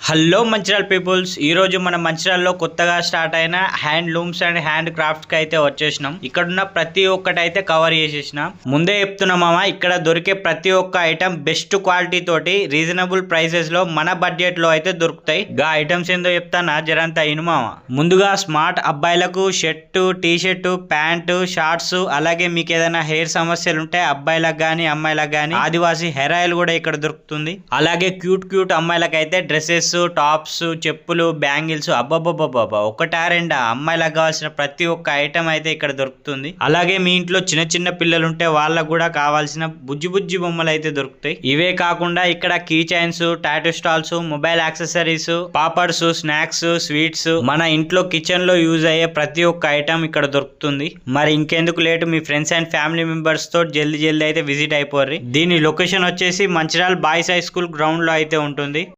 Hello Mancherial peoples, ఈ రోజు మన మంచిర్యాలలో కొత్తగా స్టార్ట్ అయిన హ్యాండ్లూమ్స్ అండ్ హ్యాండ్ క్రాఫ్ట్స్ కి అయితే వచ్చేసినాం. ఇక్కడున్న ప్రతి ఒక్కటి అయితే కవర్ చేసేసిన. ముందే చెప్తున్నా మామ, ఇక్కడ దొరికే ప్రతి ఒక్క ఐటమ్ బెస్ట్ క్వాలిటీ తోటి రీజనబుల్ ప్రైసెస్ లో మన బడ్జెట్ లో అయితే దొరుకుతాయి. గా ఐటమ్స్ ఏందో చెప్తానా, జరంతా ఇను మామ. ముందుగా స్మార్ట్ అబ్బాయిలకు shirt, T shirt, pant, shorts, అలాగే మీకు ఏదైనా హెయిర్ సమస్యలు ఉంటే అబ్బాయిలకు గానీ అమ్మాయిలకు గానీ ఆదివాసీ హెయిర్ ఆయిల్ కూడా ఇక్కడ దొరుకుతుంది. అలాగే క్యూట్ అమ్మాయిలకు అయితే డ్రెస్సెస్, టాప్స్, చెప్పులు, బ్యాంగిల్స్, అబ్బాబ్బాబ్బా ఒకటా రెండా అమ్మాయిలకు కావాల్సిన ప్రతి ఒక్క ఐటమ్ అయితే ఇక్కడ దొరుకుతుంది. అలాగే మీ ఇంట్లో చిన్న పిల్లలు ఉంటే వాళ్ళకు కూడా కావాల్సిన బుజ్జి బొమ్మలు అయితే దొరుకుతాయి. ఇవే కాకుండా ఇక్కడ key chains, tattoo stalls, mobile accessories, papads, snacks, sweets, మన ఇంట్లో కిచెన్ లో యూజ్ అయ్యే ప్రతి ఒక్క ఐటమ్ ఇక్కడ దొరుకుతుంది. మరి ఇంకెందుకు late, me friends and family members తో జల్దీ అయితే విజిట్ అయిపోర్రి. దీని లొకేషన్ వచ్చేసి Mancherial boys high school ground లో అయితే ఉంటుంది.